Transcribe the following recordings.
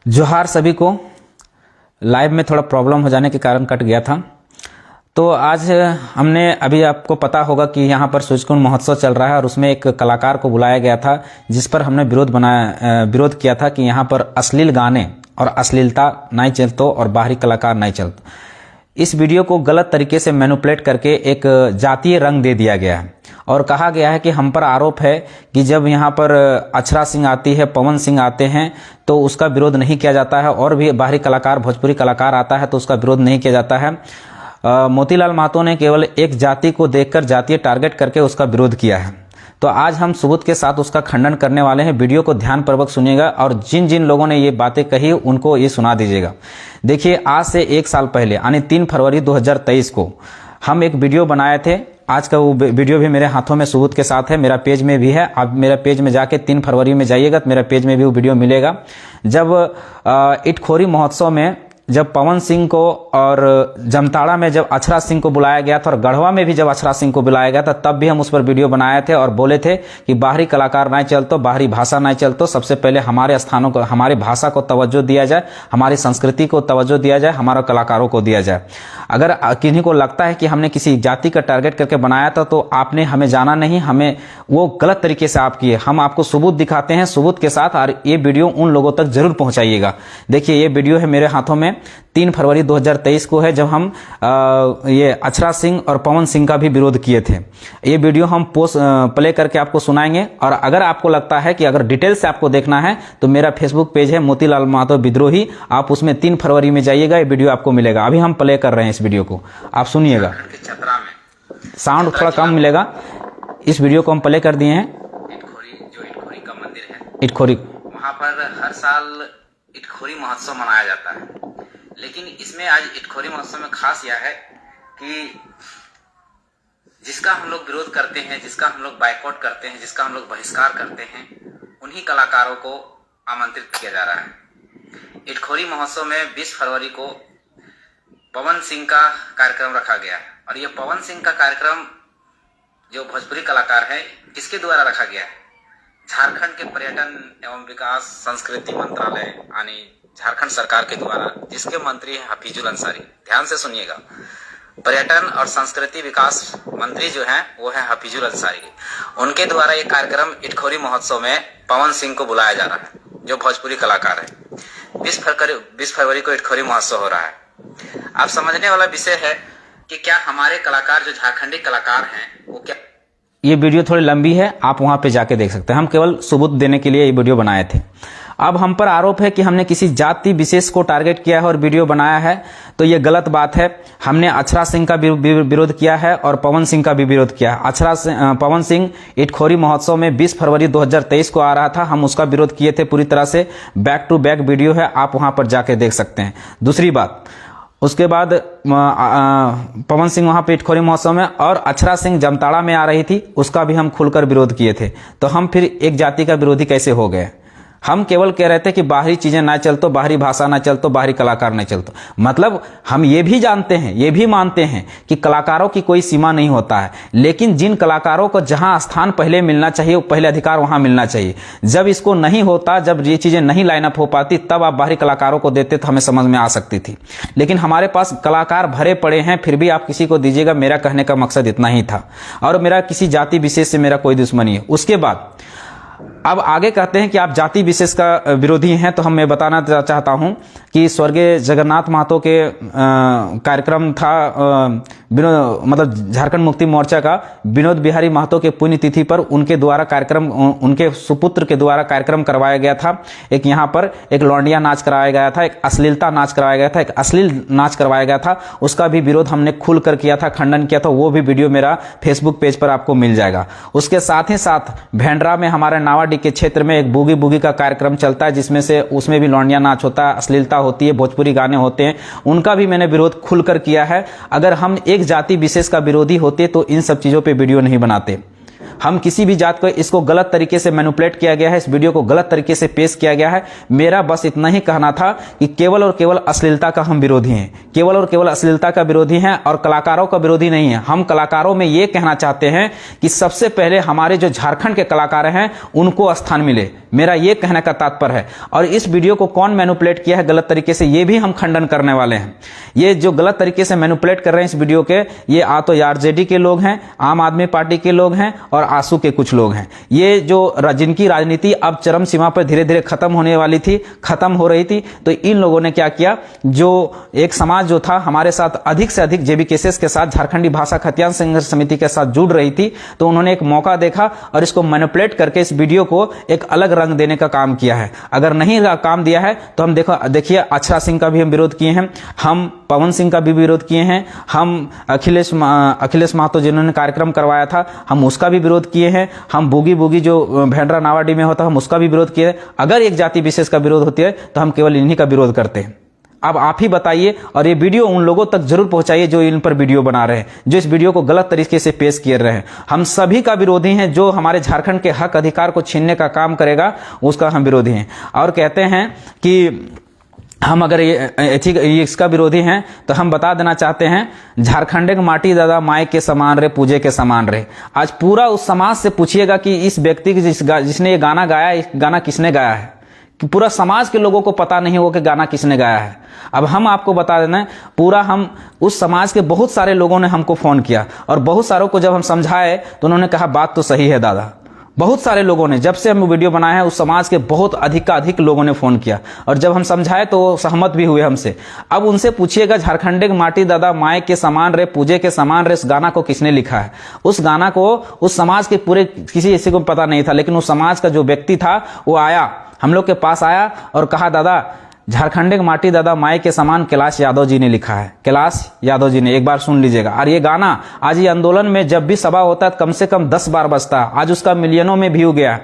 जोहार सभी को। लाइव में थोड़ा प्रॉब्लम हो जाने के कारण कट गया था। तो आज हमने अभी आपको पता होगा कि यहाँ पर सूर्यकुंड महोत्सव चल रहा है और उसमें एक कलाकार को बुलाया गया था, जिस पर हमने विरोध किया था कि यहाँ पर अश्लील गाने और अश्लीलता नहीं चलतो और बाहरी कलाकार नहीं चलतो। इस वीडियो को गलत तरीके से मैनिपुलेट करके एक जातीय रंग दे दिया गया है और कहा गया है कि हम पर आरोप है कि जब यहाँ पर अक्षरा सिंह आती है, पवन सिंह आते हैं तो उसका विरोध नहीं किया जाता है, और भी बाहरी कलाकार भोजपुरी कलाकार आता है तो उसका विरोध नहीं किया जाता है। मोतीलाल महतो ने केवल एक जाति को देखकर जातीय टारगेट करके उसका विरोध किया है। तो आज हम सबूत के साथ उसका खंडन करने वाले हैं। वीडियो को ध्यानपूर्वक सुनिएगा और जिन जिन लोगों ने ये बातें कही उनको ये सुना दीजिएगा। देखिए, आज से एक साल पहले यानी 3 फरवरी 2023 को हम एक वीडियो बनाए थे। आज का वो वीडियो भी मेरे हाथों में सबूत के साथ है, मेरा पेज में भी है। आप मेरा पेज में जाके 3 फरवरी में जाइएगा तो मेरा पेज में भी वो वीडियो मिलेगा। जब इटखोरी महोत्सव में जब पवन सिंह को और जामताड़ा में जब अक्षरा सिंह को बुलाया गया था और गढ़वा में भी जब अक्षरा सिंह को बुलाया गया था, तब भी हम उस पर वीडियो बनाए थे और बोले थे कि बाहरी कलाकार नहीं चलतो, बाहरी भाषा नहीं चलतो। सबसे पहले हमारे स्थानों को, हमारी भाषा को तवज्जो दिया जाए, हमारी संस्कृति को तवज्जो दिया जाए, हमारे कलाकारों को दिया जाए। अगर किन्हीं को लगता है कि हमने किसी जाति का टारगेट करके बनाया था तो आपने हमें जाना नहीं, हमें वो गलत तरीके से आप किए। हम आपको सबूत दिखाते हैं सबूत के साथ, और ये वीडियो उन लोगों तक जरूर पहुंचाइएगा। देखिए, ये वीडियो है मेरे हाथों में, 3 फरवरी 2023 को है, जब हम ये अक्षरा सिंह और पवन सिंह का भी विरोध किए थे। ये वीडियो हम प्ले करके आपको सुनाएंगे। और अगर आपको लगता है कि अगर डिटेल से आपको देखना है तो मेरा फेसबुक पेज है मोतीलाल महतो विद्रोही, आप उसमें 3 फरवरी में जाइएगा, ये वीडियो आपको मिलेगा। अभी हम प्ले कर रहे हैं इस वीडियो को, आप सुनिएगा। साउंड थोड़ा कम मिलेगा। इस वीडियो को हम प्ले कर दिए हैं। इटखोरी का मंदिर है, इटखोरी, वहाँ पर हर साल इटखोरी महोत्सव मनाया जाता है। लेकिन इसमें आज इटखोरी महोत्सव में खास यह है कि जिसका हम लोग विरोध करते हैं, जिसका हम लोग बायकॉट करते हैं, जिसका हम लोग बहिष्कार करते हैं, उन्हीं कलाकारों को आमंत्रित किया जा रहा है। इटखोरी महोत्सव में 20 फरवरी को पवन सिंह का कार्यक्रम रखा गया है। और ये पवन सिंह का कार्यक्रम जो भोजपुरी कलाकार है, किसके द्वारा रखा गया है? झारखंड के पर्यटन एवं विकास संस्कृति मंत्रालय यानी झारखंड सरकार के द्वारा, जिसके मंत्री हैं हफीजुल अंसारी। ध्यान से सुनिएगा, पर्यटन और संस्कृति विकास मंत्री जो हैं वो है हफीजुल अंसारी। उनके द्वारा ये कार्यक्रम इटखोरी महोत्सव में पवन सिंह को बुलाया जा रहा है, जो भोजपुरी कलाकार है। 20 फरवरी को इटखोरी महोत्सव हो रहा है। अब समझने वाला विषय है कि क्या हमारे कलाकार जो झारखंडी कलाकार हैं वो क्या। ये वीडियो थोड़ी लंबी है, आप वहां पे जाके देख सकते हैं। हम केवल सबूत देने के लिए ये वीडियो बनाए थे। अब हम पर आरोप है कि हमने किसी जाति विशेष को टारगेट किया है और वीडियो बनाया है, तो ये गलत बात है। हमने अक्षरा सिंह का विरोध किया है और पवन सिंह का भी विरोध किया है। पवन सिंह इटखोरी महोत्सव में 20 फरवरी 2023 को आ रहा था, हम उसका विरोध किए थे पूरी तरह से। बैक टू बैक वीडियो है, आप वहां पर जाके देख सकते हैं। दूसरी बात, उसके बाद पवन सिंह वहां पे इटखोरी महोत्सव में और अक्षरा सिंह जामताड़ा में आ रही थी, उसका भी हम खुलकर विरोध किए थे। तो हम फिर एक जाति का विरोधी कैसे हो गए? हम केवल कह रहे थे कि बाहरी चीजें ना चलतो, बाहरी भाषा ना चलतो, बाहरी कलाकार ना चलतो। मतलब हम ये भी जानते हैं, ये भी मानते हैं कि कलाकारों की कोई सीमा नहीं होता है, लेकिन जिन कलाकारों को जहां स्थान पहले मिलना चाहिए, वो पहले अधिकार वहां मिलना चाहिए। जब इसको नहीं होता, जब ये चीजें नहीं लाइन अप हो पाती, तब आप बाहरी कलाकारों को देते तो हमें समझ में आ सकती थी। लेकिन हमारे पास कलाकार भरे पड़े हैं, फिर भी आप किसी को दीजिएगा। मेरा कहने का मकसद इतना ही था, और मेरा किसी जाति विशेष से मेरा कोई दुश्मनी है। उसके बाद अब आगे कहते हैं कि आप जाति विशेष का विरोधी हैं, तो मैं बताना चाहता हूं कि स्वर्गीय जगन्नाथ महतो के कार्यक्रम था, मतलब झारखंड मुक्ति मोर्चा का विनोद बिहारी महतो के पुण्यतिथि पर उनके द्वारा कार्यक्रम, उनके सुपुत्र के द्वारा कार्यक्रम करवाया गया था। एक यहाँ पर एक लौंडिया नाच कराया गया था, एक अश्लीलता नाच करवाया गया था, एक अश्लील नाच करवाया गया था। उसका भी विरोध हमने खुलकर किया था, खंडन किया था। वो भी वीडियो मेरा फेसबुक पेज पर आपको मिल जाएगा। उसके साथ ही साथ भेंडरा में, हमारे नावाडी के क्षेत्र में एक बूगी बूगी का कार्यक्रम चलता है, जिसमें से उसमें भी लौंडिया नाच होता है, अश्लीलता होती है, भोजपुरी गाने होते हैं। उनका भी मैंने विरोध खुलकर किया है। अगर हम एक जाति विशेष का विरोधी होते तो इन सब चीजों पे वीडियो नहीं बनाते। हम किसी भी जात को इसको गलत तरीके से मैनिपुलेट किया गया है, इस वीडियो को गलत तरीके से पेश किया गया है। मेरा बस इतना ही कहना था कि केवल और केवल अश्लीलता का हम विरोधी हैं, केवल और केवल अश्लीलता का विरोधी हैं और कलाकारों का विरोधी नहीं है। हम कलाकारों में ये कहना चाहते हैं कि सबसे पहले हमारे जो झारखंड के कलाकार हैं उनको स्थान मिले, मेरा ये कहने का तात्पर्य है। और इस वीडियो को कौन मैनिपुलेट किया है गलत तरीके से, ये भी हम खंडन करने वाले हैं। ये जो गलत तरीके से मैनिपुलेट कर रहे हैं इस वीडियो के, ये तो आरजेडी के लोग हैं, आम आदमी पार्टी के लोग हैं और आंसू के कुछ लोग हैं। ये जो जिनकी राजनीति अब चरम सीमा पर धीरे धीरे खत्म होने वाली थी, खत्म हो रही थी, तो इन लोगों ने क्या किया, जो एक समाज जो था हमारे साथ अधिक से अधिक जेबी केसेस के साथ, झारखंडी भाषा खतियान संघर्ष समिति के साथ जुड़ रही थी, तो उन्होंने एक मौका देखा और इसको मैनिपुलेट करके इस वीडियो को एक अलग रंग देने का काम किया है। अगर नहीं काम दिया है तो हम देखिए अक्षरा सिंह का भी हम विरोध किए हैं, हम पवन सिंह का भी विरोध किए हैं, हम अखिलेश महतो जिन्होंने कार्यक्रम करवाया था हम उसका भी विरोध किए हैं, हम बूगी जो भेंडरा नावाडी में होता हम उसका भी विरोध किए। अगर एक जाति विशेष का विरोध होती है तो हम केवल इन्हीं का विरोध करते हैं। अब आप ही बताइए और ये वीडियो उन लोगों तक जरूर पहुंचाइए जो इन पर वीडियो बना रहे हैं, जो इस वीडियो को गलत तरीके से पेश किए रहे हैं। हम सभी का विरोधी हैं, जो हमारे झारखंड के हक अधिकार को छीनने का काम करेगा उसका हम विरोधी हैं। और कहते हैं कि हम अगर इसका विरोधी हैं तो हम बता देना चाहते हैं, झारखंड के माटी दादा माई के समान रहे, पूजे के समान रहे। आज पूरा उस समाज से पूछिएगा कि इस व्यक्ति जिसने ये गाना गाया, इस गाना किसने गाया है, कि पूरा समाज के लोगों को पता नहीं होगा कि गाना किसने गाया है। अब हम आपको बता देना, पूरा हम उस समाज के बहुत सारे लोगों ने हमको फोन किया और बहुत सारों को जब हम समझाए तो उन्होंने कहा बात तो सही है दादा। बहुत सारे लोगों ने, जब से हम वीडियो बनाए हैं उस समाज के बहुत अधिक लोगों ने फोन किया और जब हम समझाए तो वो सहमत भी हुए हमसे। अब उनसे पूछिएगा, झारखंड के माटी दादा माए के समान रहे, पूजे के समान रहे, इस गाना को किसने लिखा है। उस गाना को उस समाज के पूरे किसी को पता नहीं था, लेकिन उस समाज का जो व्यक्ति था वो आया, हम लोग के पास आया और कहा दादा झारखंड के माटी दादा माई के समान कैलाश यादव जी ने लिखा है, कैलाश यादव जी ने, एक बार सुन लीजिएगा। और ये गाना आज ये आंदोलन में जब भी सभा होता है कम से कम 10 बार बजता है, आज उसका मिलियनों में व्यू गया।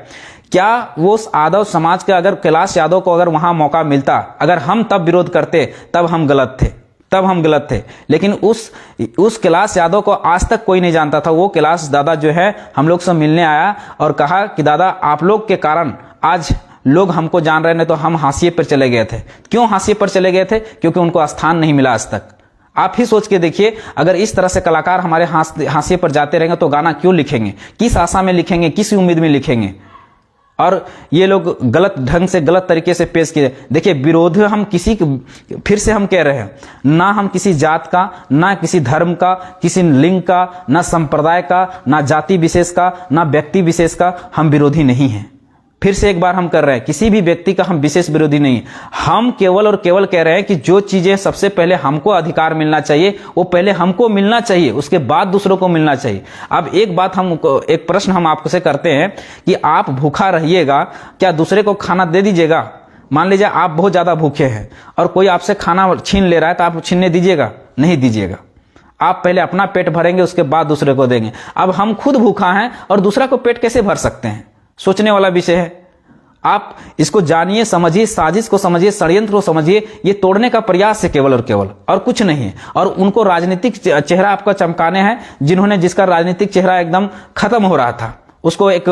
क्या वो यादव समाज के अगर कैलाश यादव को अगर वहां मौका मिलता, अगर हम तब विरोध करते तब हम गलत थे, लेकिन उस कैलाश यादव को आज तक कोई नहीं जानता था। वो कैलाश दादा जो है हम लोग से मिलने आया और कहा कि दादा आप लोग के कारण आज लोग हमको जान रहे, नहीं तो हम हाशिए पर चले गए थे। क्यों हाशिए पर चले गए थे? क्योंकि उनको स्थान नहीं मिला आज तक। आप ही सोच के देखिए, अगर इस तरह से कलाकार हमारे हाशिए पर जाते रहेंगे तो गाना क्यों लिखेंगे, किस आशा में लिखेंगे, किस उम्मीद में लिखेंगे। और ये लोग गलत ढंग से गलत तरीके से पेश किए। देखिए विरोध हम किसी, फिर से हम कह रहे हैं, ना हम किसी जात का, ना किसी धर्म का, किसी लिंग का, ना संप्रदाय का, ना जाति विशेष का, ना व्यक्ति विशेष का हम विरोधी नहीं हैं। फिर से एक बार हम कर रहे हैं, किसी भी व्यक्ति का हम विशेष विरोधी नहीं। हम केवल और केवल कह रहे हैं कि जो चीजें सबसे पहले हमको अधिकार मिलना चाहिए वो पहले हमको मिलना चाहिए, उसके बाद दूसरों को मिलना चाहिए। अब एक बात एक प्रश्न हम आपसे करते हैं कि आप भूखा रहिएगा, क्या दूसरे को खाना दे दीजिएगा? मान लीजिए आप बहुत ज्यादा भूखे हैं और कोई आपसे खाना छीन ले रहा है तो आप छीनने दीजिएगा? नहीं दीजिएगा। आप पहले अपना पेट भरेंगे, उसके बाद दूसरे को देंगे। अब हम खुद भूखा हैं और दूसरा को पेट कैसे भर सकते हैं? सोचने वाला विषय है। आप इसको जानिए, समझिए, साजिश को समझिए, षड्यंत्र को समझिए। ये तोड़ने का प्रयास है केवल और कुछ नहीं है। और उनको राजनीतिक चेहरा आपका चमकाने हैं, जिसका राजनीतिक चेहरा एकदम खत्म हो रहा था, उसको एक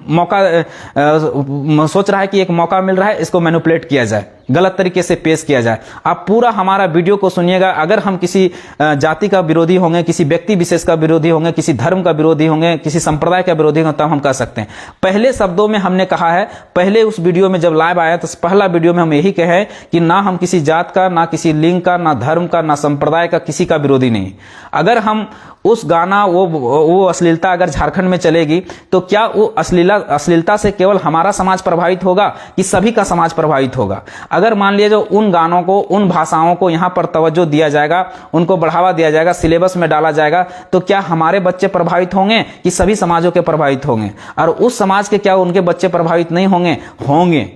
मौका सोच रहा है कि एक मौका मिल रहा है, इसको मैनिपुलेट किया जाए, गलत तरीके से पेश किया जाए। आप पूरा हमारा वीडियो को सुनिएगा। अगर हम किसी जाति का विरोधी होंगे, किसी व्यक्ति विशेष का विरोधी होंगे, किसी धर्म का विरोधी होंगे, किसी संप्रदाय का विरोधी होंगे, तब हम कह सकते हैं। पहले शब्दों में हमने कहा है, पहले उस वीडियो में जब लाइव आया तो पहला वीडियो में हम यही कहे कि ना हम किसी जात का, ना किसी लिंग का, ना धर्म का, ना संप्रदाय का, किसी का विरोधी नहीं। अगर हम उस गाना वो अश्लीलता अगर झारखंड में चलेगी तो क्या वो अश्लीलता से केवल हमारा समाज प्रभावित होगा कि सभी का समाज प्रभावित होगा? अगर मान लीजिए जो उन गानों को, उन भाषाओं को यहाँ पर तवज्जो दिया जाएगा, उनको बढ़ावा दिया जाएगा, सिलेबस में डाला जाएगा, तो क्या हमारे बच्चे प्रभावित होंगे कि सभी समाजों के प्रभावित होंगे? और उस समाज के क्या उनके बच्चे प्रभावित नहीं होंगे?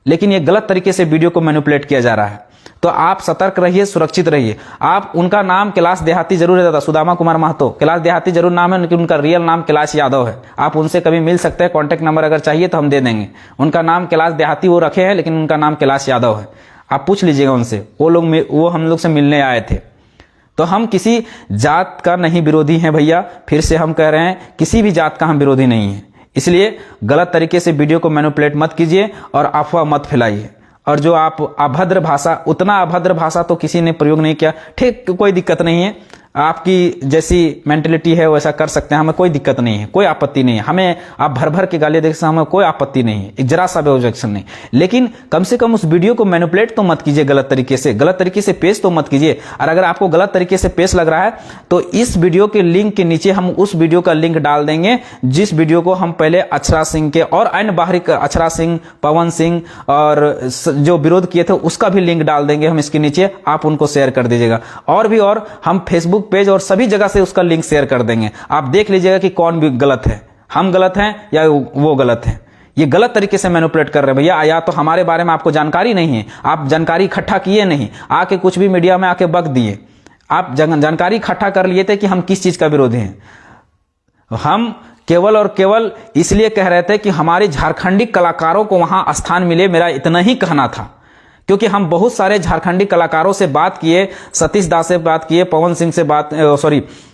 लेकिन ये गलत तरीके से वीडियो को मैनिपुलेट किया जा रहा है। तो आप सतर्क रहिए, सुरक्षित रहिए। आप, उनका नाम कैलाश देहाती जरूर है दादा, सुदामा कुमार महतो, कैलाश देहाती जरूर नाम है, लेकिन उनका रियल नाम कैलाश यादव है। आप उनसे कभी मिल सकते हैं, कॉन्टेक्ट नंबर अगर चाहिए तो हम दे देंगे। उनका नाम कैलाश देहाती वो रखे हैं, लेकिन उनका नाम कैलाश यादव है। आप पूछ लीजिएगा उनसे, वो हम लोग से मिलने आए थे। तो हम किसी जात का नहीं विरोधी हैं भैया, फिर से हम कह रहे हैं किसी भी जात का हम विरोधी नहीं है। इसलिए गलत तरीके से वीडियो को मैनिपुलेट मत कीजिए और अफवाह मत फैलाइए। और जो आप अभद्र भाषा, उतना अभद्र भाषा तो किसी ने प्रयोग नहीं किया, ठीक, कोई दिक्कत नहीं है, आपकी जैसी मेंटेलिटी है वैसा कर सकते हैं, हमें कोई दिक्कत नहीं है, कोई आपत्ति नहीं है। हमें आप भर भर के गाली देख, हमें कोई आपत्ति नहीं है, एक जरा सा भी ऑब्जेक्शन नहीं। लेकिन कम से कम उस वीडियो को मैनिपुलेट तो मत कीजिए, गलत तरीके से पेश तो मत कीजिए। और अगर आपको गलत तरीके से पेश लग रहा है तो इस वीडियो के लिंक के नीचे हम उस वीडियो का लिंक डाल देंगे जिस वीडियो को हम पहले अक्षरा सिंह के और अन्य बाहरी, अक्षरा सिंह, पवन सिंह और जो विरोध किए थे उसका भी लिंक डाल देंगे हम इसके नीचे, आप उनको शेयर कर दीजिएगा। और हम फेसबुक पेज और सभी जगह से उसका लिंक शेयर कर देंगे। आप देख लीजिएगा कि कौन भी गलत है, हम गलत हैं या वो गलत है। ये गलत तरीके से मैनिपुलेट कर रहे हैं भैया, या तो हमारे बारे में आपको जानकारी नहीं है, आप जानकारी इकट्ठा किए नहीं, आके कुछ भी मीडिया में आके बक दिए। आप जानकारी इकट्ठा कर लिए थे कि हम किस चीज का विरोधी हैं। हम केवल और केवल इसलिए कह रहे थे कि हमारे झारखंडी कलाकारों को वहां स्थान मिले, मेरा इतना ही कहना था। क्योंकि हम बहुत सारे झारखंडी कलाकारों से बात किए, सतीश दास से बात किए, पवन सिंह से बात,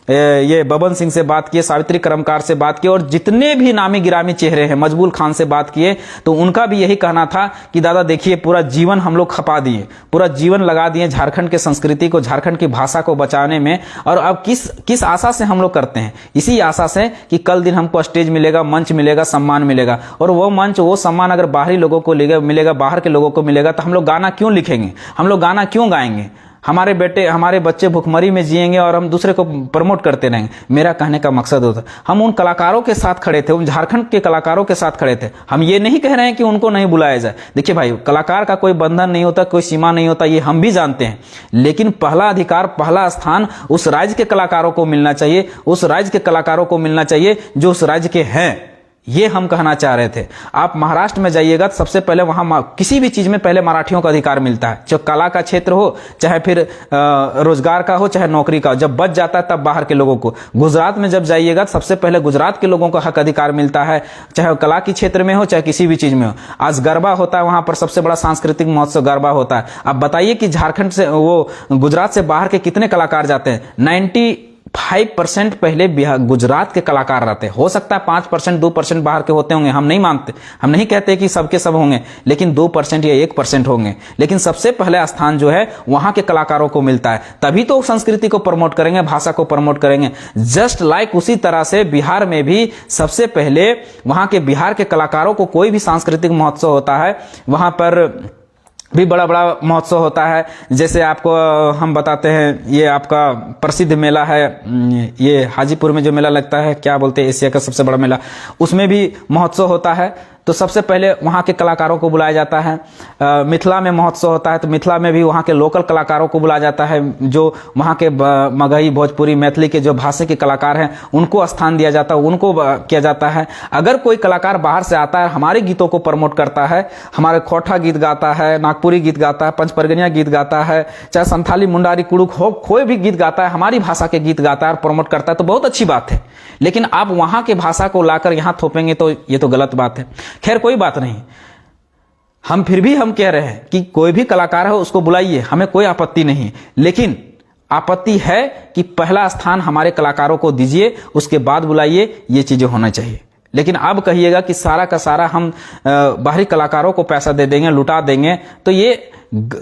ये बबन सिंह से बात किए, सावित्री कर्मकार से बात किए, और जितने भी नामी गिरामी चेहरे हैं, मजबूल खान से बात किए, तो उनका भी यही कहना था कि दादा देखिए पूरा जीवन हम लोग खपा दिए, पूरा जीवन लगा दिए झारखंड के संस्कृति को, झारखंड की भाषा को बचाने में। और अब किस आशा से हम लोग करते हैं? इसी आशा से कि कल दिन हमको स्टेज मिलेगा, मंच मिलेगा, सम्मान मिलेगा। और वो मंच, वो सम्मान अगर बाहरी लोगों को मिलेगा, बाहर के लोगों को मिलेगा, तो हम लोग गाना क्यों लिखेंगे, हम लोग गाना क्यों गाएंगे? हमारे बेटे, हमारे बच्चे भुखमरी में जिएंगे और हम दूसरे को प्रमोट करते रहेंगे। मेरा कहने का मकसद होता, हम उन कलाकारों के साथ खड़े थे, उन झारखंड के कलाकारों के साथ खड़े थे। हम ये नहीं कह रहे हैं कि उनको नहीं बुलाया जाए। देखिए भाई, कलाकार का कोई बंधन नहीं होता, कोई सीमा नहीं होता, ये हम भी जानते हैं। लेकिन पहला अधिकार, पहला स्थान उस राज्य के कलाकारों को मिलना चाहिए, उस राज्य के कलाकारों को मिलना चाहिए जो उस राज्य के हैं। ये हम कहना चाह रहे थे। आप महाराष्ट्र में जाइएगा तो सबसे पहले वहां किसी भी चीज में पहले मराठियों का अधिकार मिलता है, चाहे कला का क्षेत्र हो, चाहे फिर रोजगार का हो, चाहे नौकरी का हो। जब बच जाता है तब बाहर के लोगों को। गुजरात में जब जाइएगा तो सबसे पहले गुजरात के लोगों को हक अधिकार मिलता है, चाहे कला के क्षेत्र में हो, चाहे किसी भी चीज में हो। आज गरबा होता है, वहां पर सबसे बड़ा सांस्कृतिक महोत्सव गरबा होता है। अब बताइए कि झारखंड से, वो गुजरात से बाहर के कितने कलाकार जाते हैं? 95% पहले गुजरात के कलाकार रहते हैं। हो सकता है 5%, 2% बाहर के होते होंगे, हम नहीं मानते, हम नहीं कहते कि सबके सब होंगे, लेकिन 2% या 1% होंगे। लेकिन सबसे पहले स्थान जो है वहां के कलाकारों को मिलता है, तभी तो संस्कृति को प्रमोट करेंगे, भाषा को प्रमोट करेंगे। जस्ट लाइक उसी तरह से बिहार में भी सबसे पहले वहां के बिहार के कलाकारों को, कोई भी सांस्कृतिक महोत्सव होता है वहां पर भी बड़ा बड़ा महोत्सव होता है। जैसे आपको हम बताते हैं, ये आपका प्रसिद्ध मेला है, ये हाजीपुर में जो मेला लगता है, क्या बोलते हैं, एशिया का सबसे बड़ा मेला, उसमें भी महोत्सव होता है। तो सबसे पहले वहाँ के कलाकारों को बुलाया जाता है। मिथिला में महोत्सव होता है तो मिथिला में भी वहाँ के लोकल कलाकारों को बुलाया जाता है, जो वहाँ के मगही, भोजपुरी, मैथिली के जो भाषा के कलाकार हैं उनको स्थान दिया जाता है, उनको किया जाता है। अगर कोई कलाकार बाहर से आता है, हमारे गीतों को प्रमोट करता है, हमारे खोटा गीत गाता है, नागपुरी गीत गाता है, पंचपरगनिया गीत गाता है, चाहे संथाली, मुंडारी, कुड़ुक हो, कोई भी गीत गाता है, हमारी भाषा के गीत गाता है और प्रमोट करता है, तो बहुत अच्छी बात है। लेकिन आप वहाँ के भाषा को लाकर यहाँ थोपेंगे तो ये तो गलत बात है। खैर कोई बात नहीं, हम फिर भी हम कह रहे हैं कि कोई भी कलाकार है उसको बुलाइए, हमें कोई आपत्ति नहीं। लेकिन आपत्ति है कि पहला स्थान हमारे कलाकारों को दीजिए, उसके बाद बुलाइए, ये चीजें होना चाहिए। लेकिन अब कहिएगा कि सारा का सारा हम बाहरी कलाकारों को पैसा दे देंगे, लुटा देंगे, तो ये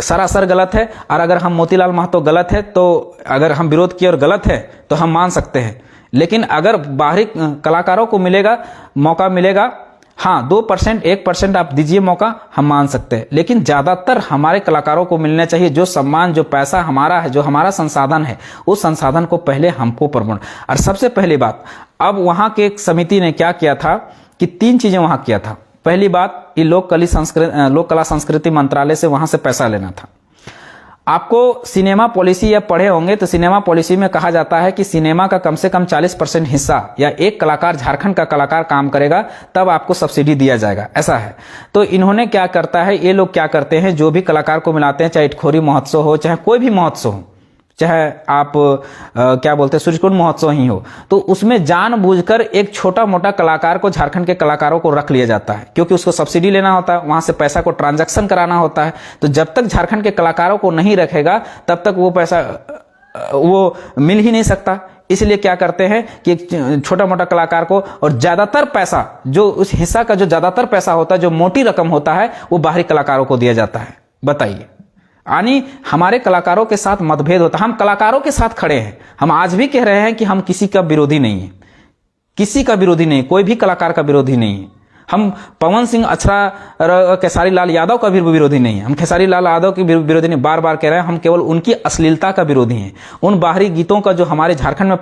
सरासर गलत है। और अगर हम मोतीलाल महतो गलत है, तो अगर हम विरोध किए और गलत है तो हम मान सकते हैं। लेकिन अगर बाहरी कलाकारों को मिलेगा, मौका मिलेगा, हाँ 2%, 1% आप दीजिए मौका, हम मान सकते हैं। लेकिन ज्यादातर हमारे कलाकारों को मिलना चाहिए, जो सम्मान, जो पैसा हमारा है, जो हमारा संसाधन है, उस संसाधन को पहले हमको प्रमोट। और सबसे पहली बात, अब वहां के एक समिति ने क्या किया था कि 3 चीजें वहां किया था। पहली बात, ये लोक कला संस्कृति मंत्रालय से वहां से पैसा लेना था। आपको सिनेमा पॉलिसी या पढ़े होंगे तो सिनेमा पॉलिसी में कहा जाता है कि सिनेमा का कम से कम 40% हिस्सा, या एक कलाकार, झारखंड का कलाकार काम करेगा तब आपको सब्सिडी दिया जाएगा, ऐसा है। तो इन्होंने क्या करता है, ये लोग क्या करते हैं, जो भी कलाकार को मिलाते हैं, चाहे इटखोरी महोत्सव हो, चाहे कोई भी महोत्सव हो, चाहे आप क्या बोलते हैं सूर्यकुंड महोत्सव ही हो, तो उसमें जानबूझकर एक छोटा मोटा कलाकार को, झारखंड के कलाकारों को रख लिया जाता है, क्योंकि उसको सब्सिडी लेना होता है, वहां से पैसा को ट्रांजैक्शन कराना होता है। तो जब तक झारखंड के कलाकारों को नहीं रखेगा तब तक वो पैसा वो मिल ही नहीं सकता। इसलिए क्या करते हैं कि एक छोटा मोटा कलाकार को, और ज्यादातर पैसा जो उस हिस्सा का जो ज्यादातर पैसा होता है, जो मोटी रकम होता है, वो बाहरी कलाकारों को दिया जाता है। बताइए, यानी हमारे कलाकारों के साथ मतभेद होता है। हम कलाकारों के साथ खड़े हैं। हम आज भी कह रहे हैं कि हम किसी का विरोधी नहीं है, किसी का विरोधी नहीं, कोई भी कलाकार का विरोधी नहीं है। हम पवन सिंह अछरा, खेसारी लाल यादव का भी विरोधी नहीं है। हम खेसारी लाल यादव के विरोधी नहीं, बार बार कह रहे हैं, हम केवल उनकी अश्लीलता का विरोधी हैं। उन बाहरी गीतों का जो हमारे झारखंड में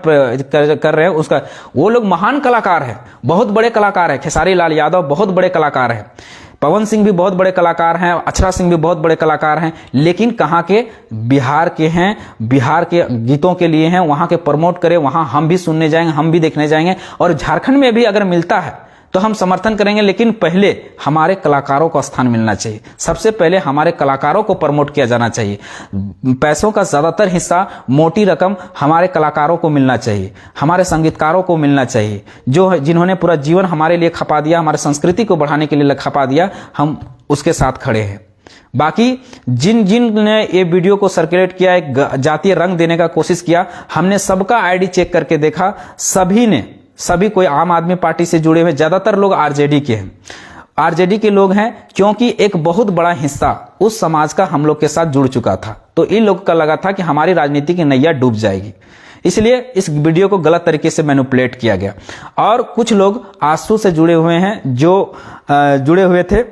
कर रहे हैं उसका, वो लोग महान कलाकार हैं, बहुत बड़े कलाकार हैं। खेसारी लाल यादव बहुत बड़े कलाकार हैं, पवन सिंह भी बहुत बड़े कलाकार हैं, अक्षरा सिंह भी बहुत बड़े कलाकार हैं, लेकिन कहाँ के? बिहार के हैं। बिहार के गीतों के लिए हैं, वहां के प्रमोट करें, वहां हम भी सुनने जाएंगे, हम भी देखने जाएंगे। और झारखंड में भी अगर मिलता है तो हम समर्थन करेंगे, लेकिन पहले हमारे कलाकारों को स्थान मिलना चाहिए। सबसे पहले हमारे कलाकारों को प्रमोट किया जाना चाहिए। पैसों का ज्यादातर हिस्सा, मोटी रकम हमारे कलाकारों को मिलना चाहिए, हमारे संगीतकारों को मिलना चाहिए, जिन्होंने पूरा जीवन हमारे लिए खपा दिया, हमारे संस्कृति को बढ़ाने के लिए खपा दिया। हम उसके साथ खड़े हैं। बाकी जिन ने ये वीडियो को सर्कुलेट किया, एक जातीय रंग देने का कोशिश किया, हमने सबका आईडी चेक करके देखा, सभी कोई आम आदमी पार्टी से जुड़े हुए, ज्यादातर लोग आरजेडी के हैं। आरजेडी के लोग हैं, क्योंकि एक बहुत बड़ा हिस्सा उस समाज का हम लोग के साथ जुड़ चुका था। तो इन लोगों का लगा था कि हमारी राजनीति की नैया डूब जाएगी, इसलिए इस वीडियो को गलत तरीके से मैनिपुलेट किया गया। और कुछ लोग आंसू से जुड़े हुए हैं, जो जुड़े हुए थे,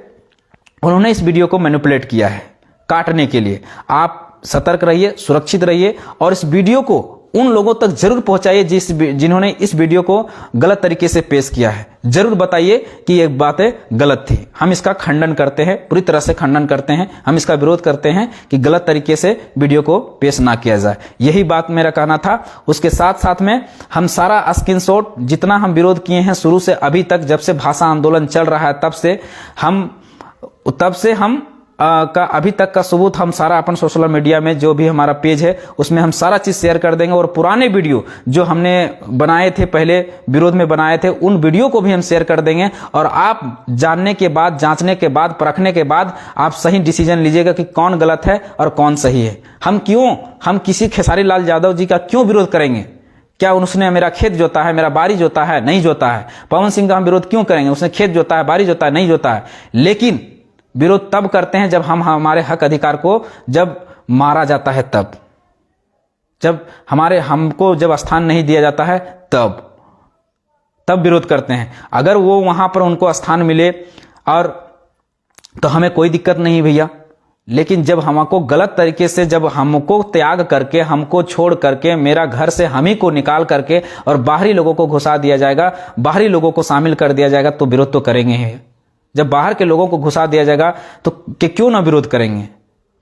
उन्होंने इस वीडियो को मैनिपुलेट किया है काटने के लिए। आप सतर्क रहिए, सुरक्षित रहिए, और इस वीडियो को उन लोगों तक जरूर पहुंचाइए जिन्होंने इस वीडियो को गलत तरीके से पेश किया है। जरूर बताइए कि ये बातें गलत थी। हम इसका खंडन करते हैं, पूरी तरह से खंडन करते हैं। हम इसका विरोध करते हैं कि गलत तरीके से वीडियो को पेश ना किया जाए। यही बात मेरा कहना था। उसके साथ साथ में हम सारा स्क्रीनशॉट, जितना हम विरोध किए हैं शुरू से अभी तक, जब से भाषा आंदोलन चल रहा है, तब से हम का अभी तक का सबूत हम सारा अपन सोशल मीडिया में, जो भी हमारा पेज है उसमें हम सारा चीज शेयर कर देंगे। और पुराने वीडियो जो हमने बनाए थे, पहले विरोध में बनाए थे, उन वीडियो को भी हम शेयर कर देंगे। और आप जानने के बाद, जांचने के बाद, परखने के बाद आप सही डिसीजन लीजिएगा कि कौन गलत है और कौन सही है। हम किसी खेसारी लाल यादव जी का क्यों विरोध करेंगे? क्या उसने मेरा खेत जोता है, मेरा बारी जोता है? नहीं जोता है। पवन सिंह का हम विरोध क्यों करेंगे? उसने खेत जोता है, बारी जोता है? नहीं जोता है। लेकिन विरोध तब करते हैं जब हमारे हक अधिकार को जब मारा जाता है, जब हमको जब स्थान नहीं दिया जाता है, तब विरोध करते हैं। अगर वो वहां पर उनको स्थान मिले और तो हमें कोई दिक्कत नहीं भैया। लेकिन जब हमको गलत तरीके से, जब हमको त्याग करके, हमको छोड़ करके, मेरा घर से हम ही को निकाल करके और बाहरी लोगों को घुसा दिया जाएगा, बाहरी लोगों को शामिल कर दिया जाएगा, तो विरोध तो करेंगे ही। जब बाहर के लोगों को घुसा दिया जाएगा तो क्यों ना विरोध करेंगे?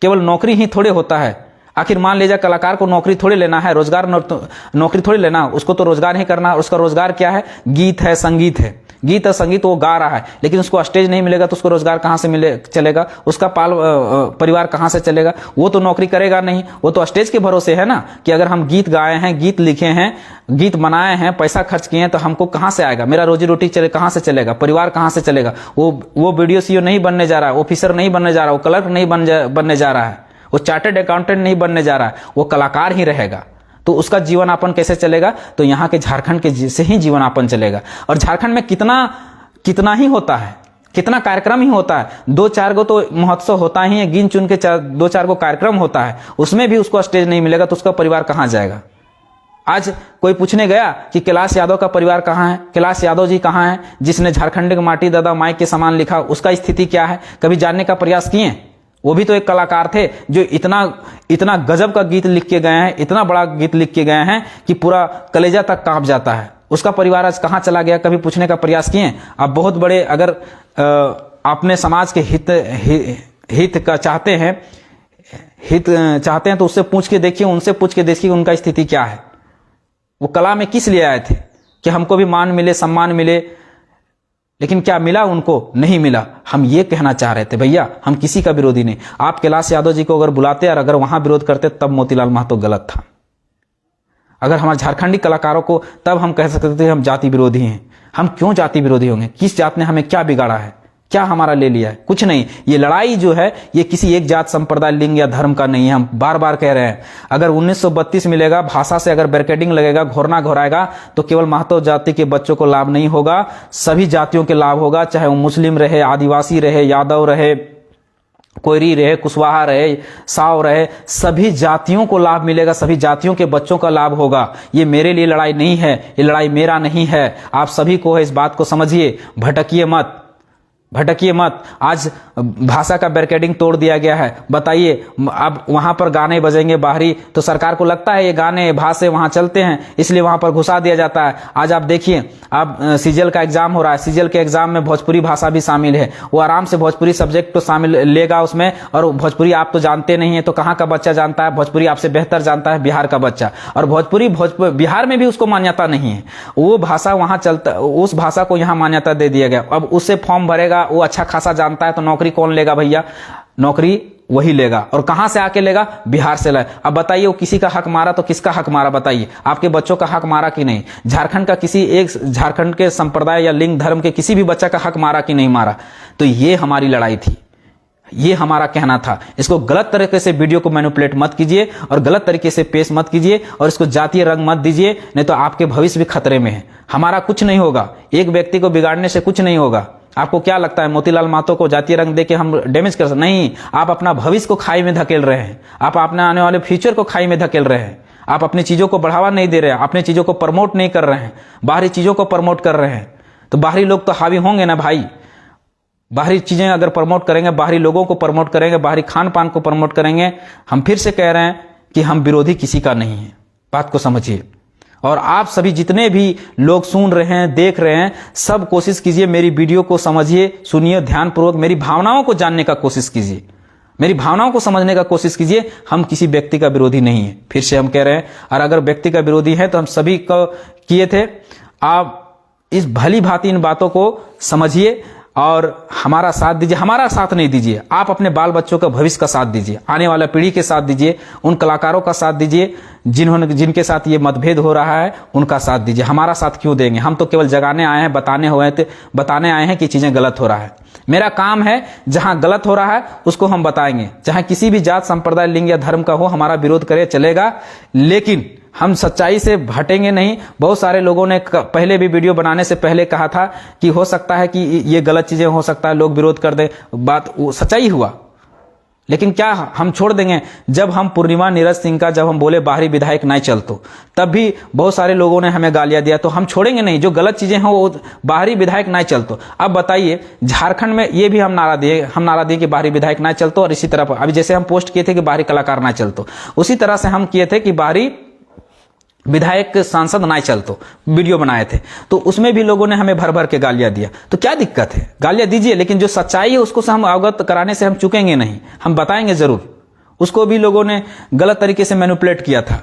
केवल नौकरी ही थोड़े होता है। आखिर मान लीजिए कलाकार को नौकरी थोड़ी लेना है, रोजगार नौकरी थोड़ी लेना, उसको तो रोजगार ही करना है। उसका रोजगार क्या है? गीत है, संगीत है। गीत और संगीत वो गा रहा है, लेकिन उसको स्टेज नहीं मिलेगा तो उसको रोजगार कहां से चलेगा? उसका परिवार कहां से चलेगा? वो तो नौकरी करेगा नहीं, वो तो स्टेज के भरोसे है ना, कि अगर हम गीत गाए हैं, गीत लिखे हैं, गीत बनाए हैं, पैसा खर्च किए हैं, तो हमको कहां से आएगा? मेरा रोजी रोटी कहां से चलेगा? परिवार कहां से चलेगा? वो वीडियो सीईओ नहीं बनने जा रहा है, ऑफिसर नहीं बनने जा रहा है, वो क्लर्क नहीं बनने जा रहा है, वो चार्टर्ड अकाउंटेंट नहीं बनने जा रहा है, वो कलाकार ही रहेगा। तो उसका जीवन यापन कैसे चलेगा? तो यहाँ के झारखंड के से ही जीवन यापन चलेगा। और झारखंड में कितना ही होता है, कितना कार्यक्रम ही होता है। 2-4 गो तो महोत्सव होता ही है, गिन चुन के 2-4 गो कार्यक्रम होता है, उसमें भी उसको स्टेज नहीं मिलेगा तो उसका परिवार कहां जाएगा? आज कोई पूछने गया कि कैलाश यादव का परिवार कहां है, कैलाश यादव जी कहां है, जिसने झारखंड के माटी दादा माई के समान लिखा, उसका स्थिति क्या है? कभी जानने का प्रयास किए? वो भी तो एक कलाकार थे जो इतना गजब का गीत लिख के गए हैं, इतना बड़ा गीत लिख के गए हैं कि पूरा कलेजा तक कांप जाता है। उसका परिवार आज कहां चला गया? कभी पूछने का प्रयास किए? आप बहुत बड़े, अगर अपने समाज के हित का चाहते हैं तो उससे पूछ के देखिए, उनसे पूछ के देखिए उनका स्थिति क्या है। वो कला में किस लिए आए थे? कि हमको भी मान मिले, सम्मान मिले, लेकिन क्या मिला? उनको नहीं मिला। हम ये कहना चाह रहे थे भैया, हम किसी का विरोधी नहीं। आप कैलाश यादव जी को अगर बुलाते और अगर वहां विरोध करते, तब मोतीलाल महतो गलत था। अगर हमारे झारखंडी कलाकारों को, तब हम कह सकते थे हम जाति विरोधी हैं। हम क्यों जाति विरोधी होंगे? किस जात ने हमें क्या बिगाड़ा है? क्या हमारा ले लिया है? कुछ नहीं। ये लड़ाई जो है ये किसी एक जात, संप्रदाय, लिंग या धर्म का नहीं है। हम बार बार कह रहे हैं, अगर 1932 मिलेगा, भाषा से अगर बैरिकेडिंग लगेगा, घोरना घोराएगा, तो केवल महतो जाति के बच्चों को लाभ नहीं होगा, सभी जातियों के लाभ होगा, चाहे वो मुस्लिम रहे, आदिवासी रहे, यादव रहे, कोयरी रहे, कुशवाहा रहे, साव रहे, सभी जातियों को लाभ मिलेगा, सभी जातियों के बच्चों का लाभ होगा। ये मेरे लिए लड़ाई नहीं है, ये लड़ाई मेरा नहीं है, आप सभी को है, इस बात को समझिए, भटकिए मत, भटकिए मत। आज भाषा का बैरिकेडिंग तोड़ दिया गया है, बताइए अब वहां पर गाने बजेंगे बाहरी, तो सरकार को लगता है ये गाने भाषा वहां चलते हैं, इसलिए वहां पर घुसा दिया जाता है। आज आप देखिए, अब सीजीएल का एग्जाम हो रहा है, सीजीएल के एग्जाम में भोजपुरी भाषा भी शामिल है, वो आराम से भोजपुरी सब्जेक्ट तो शामिल लेगा उसमें, और भोजपुरी आप तो जानते नहीं है, तो कहाँ का बच्चा जानता है भोजपुरी? आपसे बेहतर जानता है बिहार का बच्चा, और भोजपुरी बिहार में भी उसको मान्यता नहीं है, वो भाषा वहां चलता, उस भाषा को यहाँ मान्यता दे दिया गया। अब उससे फॉर्म भरेगा, वो अच्छा खासा जानता है, तो नौकरी कौन लेगा भैया? नौकरी वही लेगा, और कहां से आके लेगा? बिहार से लेगा। अब बताइए, वो किसी का हक मारा तो किसका हक मारा? बताइए, आपके बच्चों का हक मारा कि नहीं? झारखंड का किसी एक, झारखंड के संप्रदाय या लिंग धर्म के किसी भी बच्चा का हक मारा कि नहीं मारा? तो ये हमारी लड़ाई थी, ये हमारा कहना था। इसको गलत तरीके से वीडियो को मैनिपुलेट मत कीजिए और गलत तरीके से पेश मत कीजिए, और इसको जातीय रंग मत दीजिए, नहीं तो आपके भविष्य भी खतरे में है। हमारा कुछ नहीं होगा, एक व्यक्ति को बिगाड़ने से कुछ नहीं होगा। आपको क्या लगता है मोतीलाल महतो को जातीय रंग देके हम डैमेज कर सकते? नहीं, आप अपना भविष्य को खाई में धकेल रहे हैं, आप अपने आने वाले फ्यूचर को खाई में धकेल रहे हैं, आप अपनी चीजों को बढ़ावा नहीं दे रहे हैं, अपनी चीजों को प्रमोट नहीं कर रहे हैं, बाहरी चीजों को प्रमोट कर रहे हैं। तो बाहरी लोग तो हावी होंगे ना भाई, बाहरी चीजें अगर प्रमोट करेंगे, बाहरी लोगों को प्रमोट करेंगे, बाहरी खान पान को प्रमोट करेंगे। हम फिर से कह रहे हैं कि हम विरोधी किसी का नहीं है, बात को समझिए। और आप सभी जितने भी लोग सुन रहे हैं, देख रहे हैं, सब कोशिश कीजिए, मेरी वीडियो को समझिए, सुनिए ध्यानपूर्वक, मेरी भावनाओं को जानने का कोशिश कीजिए, मेरी भावनाओं को समझने का कोशिश कीजिए। हम किसी व्यक्ति का विरोधी नहीं है, फिर से हम कह रहे हैं। और अगर व्यक्ति का विरोधी है तो हम सभी को किए थे। आप इस भली भांति इन बातों को समझिए और हमारा साथ दीजिए, हमारा साथ नहीं दीजिए, आप अपने बाल बच्चों का भविष्य का साथ दीजिए, आने वाला पीढ़ी के साथ दीजिए, उन कलाकारों का साथ दीजिए जिनके साथ ये मतभेद हो रहा है, उनका साथ दीजिए। हमारा साथ क्यों देंगे? हम तो केवल जगाने आए हैं, बताने आए हैं कि चीजें गलत हो रहा है। मेरा काम है, जहां गलत हो रहा है उसको हम बताएंगे, चाहे किसी भी जात, संप्रदाय, लिंग या धर्म का हो, हमारा विरोध करे चलेगा, लेकिन हम सच्चाई से हटेंगे नहीं। बहुत सारे लोगों ने पहले भी वीडियो बनाने से पहले कहा था कि हो सकता है कि ये गलत चीजें हो सकता है, लोग विरोध कर दें, बात सच्चाई हुआ। लेकिन क्या हम छोड़ देंगे? जब हम पूर्णिमा नीरज सिंह का जब हम बोले बाहरी विधायक नहीं चलतो, तब भी बहुत सारे लोगों ने हमें गालियां दिया, तो हम छोड़ेंगे नहीं। जो गलत चीजें हैं वो बाहरी विधायक नहीं चलतो। अब बताइए, झारखंड में ये भी हम नारा दिए कि बाहरी विधायक नहीं चलतो, और इसी तरह अभी जैसे हम पोस्ट किए थे कि बाहरी कलाकार नहीं चलतो, उसी तरह से हम किए थे कि बाहरी विधायक सांसद ना चलतो, वीडियो बनाए थे, तो उसमें भी लोगों ने हमें भर भर के गालियां दिया। तो क्या दिक्कत है? गालियां दीजिए, लेकिन जो सच्चाई है उसको हम अवगत कराने से हम चूकेंगे नहीं, हम बताएंगे जरूर। उसको भी लोगों ने गलत तरीके से मैनिपुलेट किया था।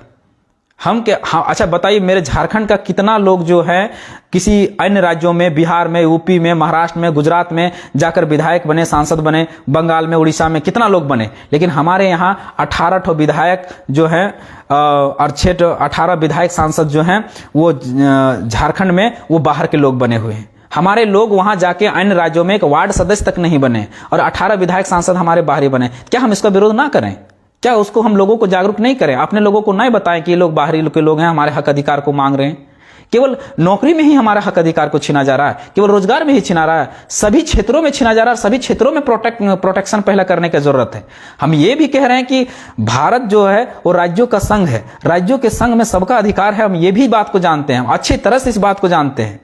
हम क्या? हाँ, अच्छा बताइए, मेरे झारखंड का कितना लोग जो है किसी अन्य राज्यों में, बिहार में, यूपी में, महाराष्ट्र में, गुजरात में जाकर विधायक बने, सांसद बने, बंगाल में, उड़ीसा में कितना लोग बने, लेकिन हमारे यहाँ 18 ठो विधायक जो हैं और 18 विधायक सांसद जो हैं वो झारखंड में वो बाहर के लोग बने हुए हैं। हमारे लोग वहां जाके अन्य राज्यों में एक वार्ड सदस्य तक नहीं बने, और 18 विधायक सांसद हमारे बाहरी बने। क्या हम इसका विरोध ना करें? क्या उसको हम लोगों को जागरूक नहीं करें? अपने लोगों को नहीं बताएं कि ये लोग बाहरी के लोग हैं, हमारे हक अधिकार को मांग रहे हैं। केवल नौकरी में ही हमारा हक अधिकार को छीना जा रहा है, केवल रोजगार में ही छीना रहा है, सभी क्षेत्रों में छीना जा रहा है। सभी क्षेत्रों में प्रोटेक्शन पहला करने की जरूरत है। हम ये भी कह रहे हैं कि भारत जो है वो राज्यों का संघ है, राज्यों के संघ में सबका अधिकार है। हम ये भी बात को जानते हैं, अच्छी तरह से इस बात को जानते हैं।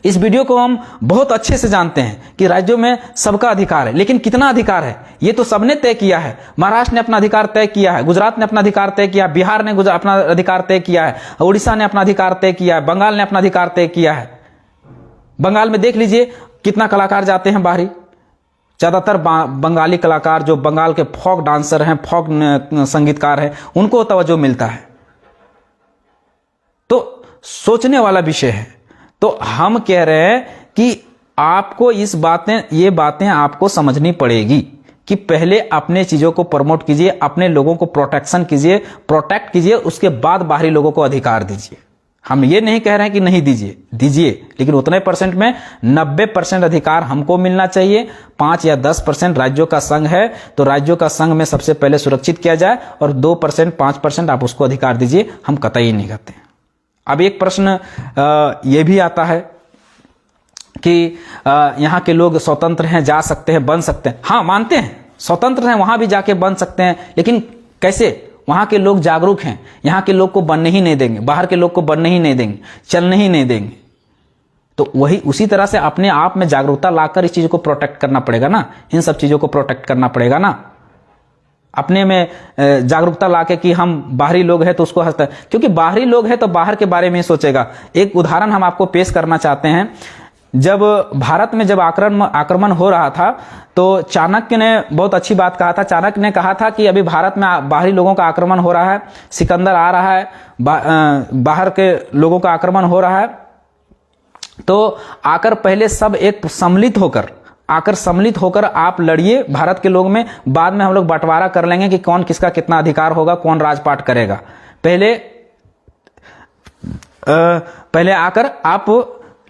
इस वीडियो को हम बहुत अच्छे से जानते हैं कि राज्यों में सबका अधिकार है, लेकिन कितना अधिकार है ये तो सबने तय किया है। महाराष्ट्र ने अपना अधिकार तय किया है, गुजरात ने अपना अधिकार तय किया, बिहार ने अपना अधिकार तय किया है, उड़ीसा ने अपना अधिकार तय किया है, बंगाल ने अपना अधिकार तय किया है। बंगाल में देख लीजिए कितना कलाकार जाते हैं बाहरी। ज्यादातर बंगाली कलाकार जो बंगाल के फोक डांसर हैं, फोक संगीतकार हैं, उनको तवज्जो मिलता है। तो सोचने वाला विषय है। तो हम कह रहे हैं कि आपको ये बातें आपको समझनी पड़ेगी कि पहले अपने चीजों को प्रमोट कीजिए, अपने लोगों को प्रोटेक्ट कीजिए, उसके बाद बाहरी लोगों को अधिकार दीजिए। हम ये नहीं कह रहे हैं कि नहीं दीजिए, दीजिए, लेकिन उतने परसेंट में 90% अधिकार हमको मिलना चाहिए। 5 या 10% राज्यों का संघ है तो राज्यों का संघ में सबसे पहले सुरक्षित किया जाए, और 2% 5% आप उसको अधिकार दीजिए, हम कतई नहीं करते। अब एक प्रश्न ये भी आता है कि यहाँ के लोग स्वतंत्र हैं, जा सकते हैं, बन सकते हैं। हाँ, मानते हैं स्वतंत्र हैं, वहां भी जाके बन सकते हैं, लेकिन कैसे? वहां के लोग जागरूक हैं, यहाँ के लोग को बनने ही नहीं देंगे, बाहर के लोग को बनने ही नहीं देंगे, चलने ही नहीं देंगे। तो वही उसी तरह से अपने आप में जागरूकता लाकर इस चीज को प्रोटेक्ट करना पड़ेगा ना, इन सब चीजों को प्रोटेक्ट करना पड़ेगा ना। अपने में जागरूकता लाके कि हम बाहरी लोग हैं तो उसको हंसता है, क्योंकि बाहरी लोग हैं तो बाहर के बारे में सोचेगा। एक उदाहरण हम आपको पेश करना चाहते हैं। जब भारत में जब आक्रमण हो रहा था तो चाणक्य ने बहुत अच्छी बात कहा था। चाणक्य ने कहा था कि अभी भारत में बाहरी लोगों का आक्रमण हो रहा है, सिकंदर आ रहा है, बाहर के लोगों का आक्रमण हो रहा है, तो आकर पहले सब एक सम्मिलित होकर आप लड़िए भारत के लोग में, बाद में हम लोग बंटवारा कर लेंगे कि कौन किसका कितना अधिकार होगा, कौन राजपाट करेगा। पहले आकर आप